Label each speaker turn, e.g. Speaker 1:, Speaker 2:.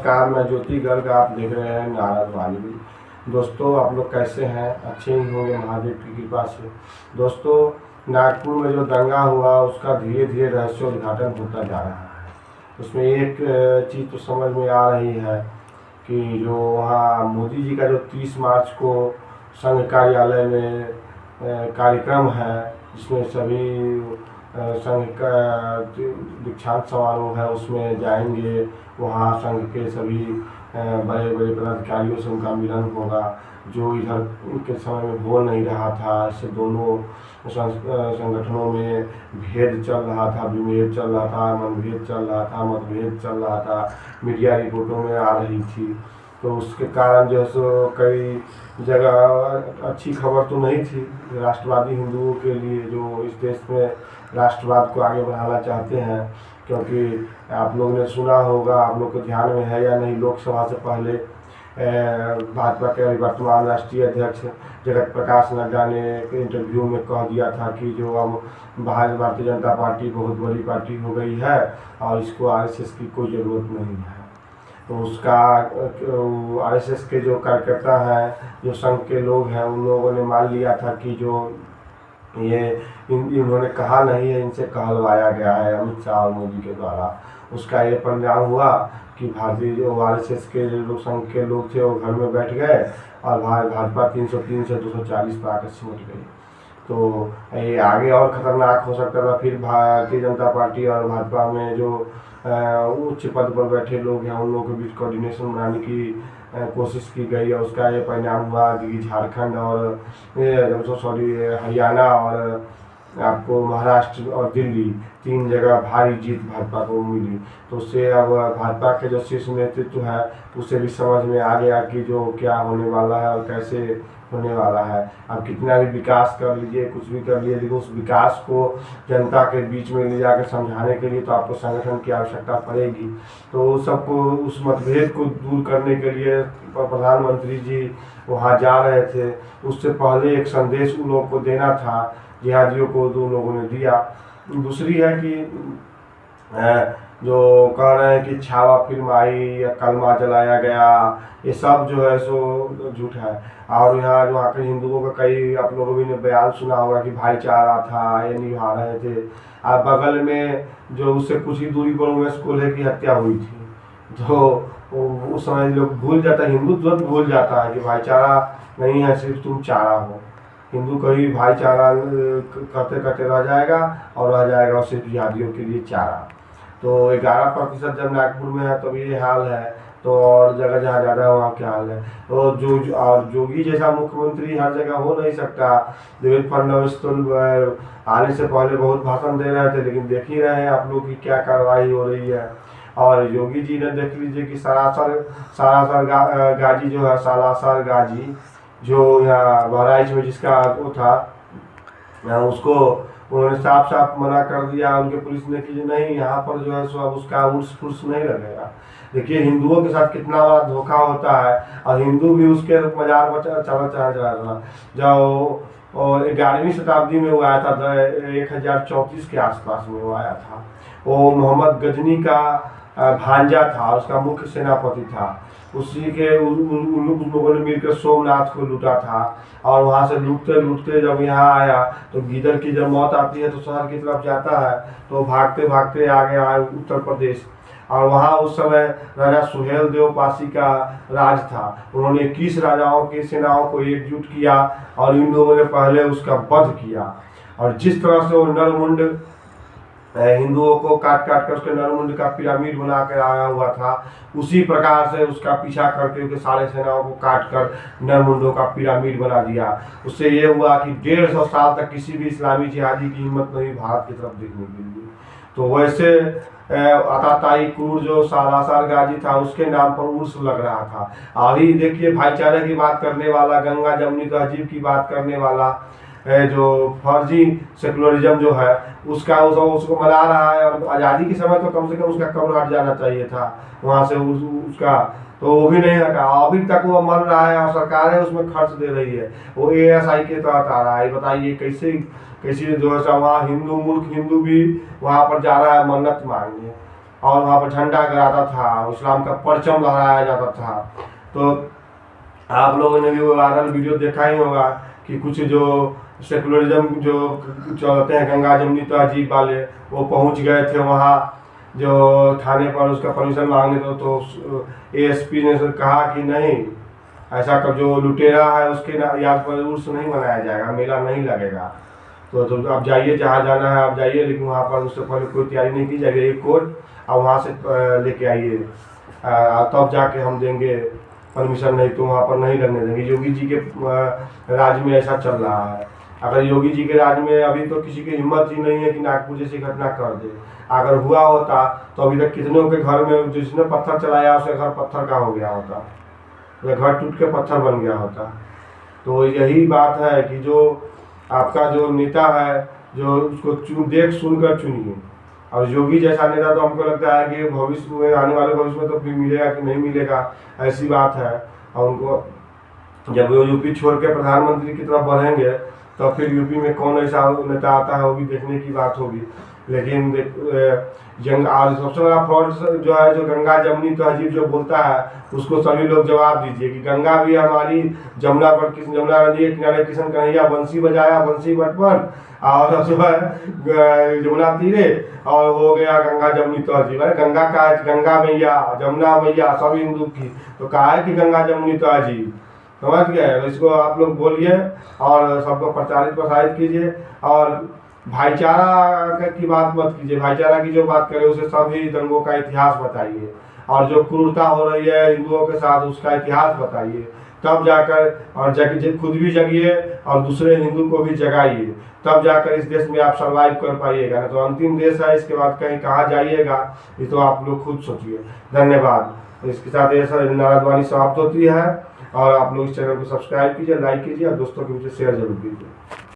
Speaker 1: नमस्कार, मैं ज्योति गर्ग, आप देख रहे हैं नारद वाणी। दोस्तों, आप लोग कैसे हैं? अच्छे ही होंगे महादेव की कृपा से। दोस्तों, नागपुर में जो दंगा हुआ उसका धीरे धीरे रहस्योद्घाटन होता जा रहा है। उसमें एक चीज़ तो समझ में आ रही है कि जो वहाँ मोदी जी का जो 30 मार्च को संघ कार्यालय में कार्यक्रम है, जिसमें सभी संघ का दीक्षांत समारोह है, उसमें जाएंगे। वहाँ संघ के सभी बड़े बड़े पदाधिकारियों से उनका मिलन होगा, जो इधर के समय में हो नहीं रहा था। इससे दोनों संगठनों में भेद चल रहा था, विभेद चल रहा था, मनभेद चल रहा था, मतभेद चल रहा था, मीडिया रिपोर्टों में आ रही थी। तो उसके कारण जो है सो कई जगह अच्छी खबर तो नहीं थी राष्ट्रवादी हिंदुओं के लिए, जो इस देश में राष्ट्रवाद को आगे बढ़ाना चाहते हैं। क्योंकि आप लोगों ने सुना होगा, आप लोग को ध्यान में है या नहीं, लोकसभा से पहले भाजपा के वर्तमान राष्ट्रीय अध्यक्ष जगत प्रकाश नड्डा ने एक इंटरव्यू में कह दिया था कि जो अब भारतीय जनता पार्टी बहुत बड़ी पार्टी हो गई है और इसको आरएसएस की कोई ज़रूरत नहीं है। तो उसका आरएसएस के जो कार्यकर्ता हैं, जो संघ के लोग हैं, उन लोगों ने मान लिया था कि जो ये इन्होंने कहा नहीं है, इनसे कहलवाया गया है अमित शाह और मोदी के द्वारा। उसका ये परिणाम हुआ कि भारतीय जो आरएसएस के जो संघ के लोग थे वो घर में बैठ गए और भाजपा 303 से 240 पर आकर सिमट गई। तो ये आगे और ख़तरनाक हो सकता था। फिर भारतीय जनता पार्टी और भाजपा में जो उच्च पद पर बैठे लोग हैं, उन लोगों के बीच कोऑर्डिनेशन बनाने की कोशिश की गई और उसका ये परिणाम हुआ कि झारखंड और हरियाणा और आपको महाराष्ट्र और दिल्ली 3 जगह भारी जीत भाजपा को मिली। तो उससे अब भाजपा के जो शीर्ष नेतृत्व है उसे भी समझ में आ गया कि जो क्या होने वाला है और कैसे होने वाला है। अब कितना भी विकास कर लीजिए, कुछ भी कर लीजिए, लेकिन उस विकास को जनता के बीच में ले जाकर समझाने के लिए तो आपको संगठन की आवश्यकता पड़ेगी। तो सबको उस मतभेद को दूर करने के लिए प्रधानमंत्री जी वहाँ जा रहे थे। उससे पहले एक संदेश उन लोगों को देना था, जिहादियों को, दो लोगों ने दिया। दूसरी है कि जो कह रहे हैं कि छावा फिल्म आई या कलमा जलाया गया, ये सब जो है सो झूठ है। और यहाँ जो आकर हिंदुओं का कई आप लोगों ने बयान सुना होगा कि भाईचारा था, ये निभा रहे थे। आप बगल में जो उससे कुछ ही दूरी पर उमेश कोल्हे की हत्या हुई थी, तो उस समय लोग भूल जाता है, हिंदू तुरंत भूल जाता है कि भाईचारा नहीं है, सिर्फ तुम चारा हो। हिंदू कभी भाईचारा करते करते रह जाएगा और सिर्फ जिहादियों के लिए चारा। तो 11% जब नागपुर में है तब ये हाल है, तो और जगह जहाँ ज़्यादा है वहाँ क्या हाल है। तो और जोगी जैसा मुख्यमंत्री हर जगह हो नहीं सकता। देवेंद्र फडणवीस तो आने से पहले बहुत भाषण दे रहे थे, लेकिन देख ही रहे हैं आप लोग की क्या कार्रवाई हो रही है। और योगी जी ने देख लीजिए कि सालासर गाजी जो है, सालासर गाजी जो यहाँ बहराइच में जिसका वो था, उसको उन्होंने साफ साफ मना कर दिया उनके पुलिस ने कि नहीं, यहाँ पर जो है सो अब उसका उर्स फुर्स नहीं लगेगा। देखिए हिंदुओं के साथ कितना बड़ा धोखा होता है, और हिंदू भी उसके मजार पर चढ़ा था। जब 11वीं शताब्दी में वो आया था, 1034 के आसपास में वो आया था। वो मोहम्मद गजनी का भांजा था, उसका मुख्य सेनापति था। उसी के उन लोगों ने मिलकर सोमनाथ को लूटा था। और वहाँ से लूटते लूटते जब यहाँ आया तो गिदड़ की जब मौत आती है तो शहर की तरफ जाता है, तो भागते भागते आगे आए उत्तर प्रदेश। और वहाँ उस समय राजा सुहेल देव पासी का राज था। उन्होंने 21 राजाओं की सेनाओं को एकजुट किया और इन लोगों ने पहले उसका वध किया। और जिस तरह से वो नरमुंड हिंदुओं को काट काट कर उसके नरमुंड का पिरामिड बना कर आया हुआ था, उसी प्रकार से उसका पीछा करके उसके सारे सेनाओं को काट कर नरमुंडों का पिरामिड बना दिया। उससे ये हुआ कि 150 साल तक किसी भी इस्लामी जिहादी की हिम्मत नहीं भारत की तरफ देखने के लिए। तो वैसे अताताई क्रूर जो सालासर गाजी था, उसके नाम पर उर्स लग रहा था। अभी देखिए भाईचारे की बात करने वाला, गंगा जमुनी तहजीब की बात करने वाला जो फर्जी सेकुलरिज्म जो है उसको मना रहा है। और आज़ादी के समय तो कम से कम उसका कब्र हट जाना चाहिए था वहाँ से उसका, तो वो भी नहीं हटा। अभी तक वो मर रहा है और सरकारें उसमें खर्च दे रही है। वो ASI के तहत आ रहा है। बताइए कैसे जो है वहाँ हिंदू मुल्क हिंदू भी वहाँ पर जा रहा है मन्नत मांगने। और वहाँ पर झंडा गड़ाता था, इस्लाम का परचम लहराया जाता था। तो आप लोगों ने भी वो वायरल वीडियो देखा ही होगा कि कुछ जो सेकुलरिज्म जो चलते हैं गंगा जमुनी तहजीब वाले, वो पहुंच गए थे वहाँ जो थाने पर उसका परमिशन मांगने तो एएसपी ने कहा कि नहीं, ऐसा कर जो लुटेरा है उसके याद पर उर्स नहीं मनाया जाएगा, मेला नहीं लगेगा। तो आप जाइए, जहाँ जाना है आप जाइए, लेकिन वहाँ पर उससे पहले कोई तैयारी नहीं की जाएगी, एक कोर्ट और वहाँ से लेके आइए, तब जाके हम देंगे परमिशन, नहीं तो वहाँ पर नहीं लगने देंगे। योगी जी के राज में ऐसा चल रहा है। अगर योगी जी के राज में अभी तो किसी की हिम्मत ही नहीं है कि नागपुर जैसी घटना कर दे। अगर हुआ होता तो अभी तक कितनों के घर में जिसने पत्थर चलाया उसका घर पत्थर का हो गया होता, या घर टूट के पत्थर बन गया होता। तो यही बात है कि जो आपका जो नेता है, जो उसको देख सुनकर चुनिए। और योगी जैसा नेता तो हमको लगता है कि भविष्य में, आने वाले भविष्य में तो फिर मिलेगा कि नहीं मिलेगा, ऐसी बात है। और उनको जब वो यूपी छोड़ के प्रधानमंत्री की तरफ बढ़ेंगे तो फिर यूपी में कौन ऐसा नेता आता है वो भी देखने की बात होगी। लेकिन और सबसे बड़ा फ्रॉड जो है, जो गंगा जमुनी तहजीब जो बोलता है, उसको सभी लोग जवाब दीजिए कि गंगा भी हमारी जमुना पर, जमुना नदी के किनारे कृष्ण कन्हैया बंसी बजाया, बंसी बटपन, और जो है जमुना तीरे, और हो गया गंगा जमुनी तहजीब। अरे गंगा का, गंगा मैया, जमुना मैया सब हिंदू की, तो कहा है कि गंगा जमुनी तहजीब, समझ गए। इसको आप लोग बोलिए और सबको प्रचारित प्रसारित कीजिए। और भाईचारा की बात मत कीजिए, भाईचारा की जो बात करें उसे सभी दंगों का इतिहास बताइए, और जो क्रूरता हो रही है हिंदुओं के साथ उसका इतिहास बताइए, तब जाकर, और खुद भी जगिए और दूसरे हिंदू को भी जगाइए, तब जाकर इस देश में आप सर्वाइव कर पाइएगा। नहीं तो अंतिम देश है, इसके बाद कहीं कहाँ जाइएगा ये तो आप लोग खुद सोचिए। धन्यवाद। इसके साथ ये नाराजवानी समाप्त होती है, और आप लोग इस चैनल को सब्सक्राइब कीजिए, लाइक कीजिए और दोस्तों के बीच शेयर जरूर कीजिए।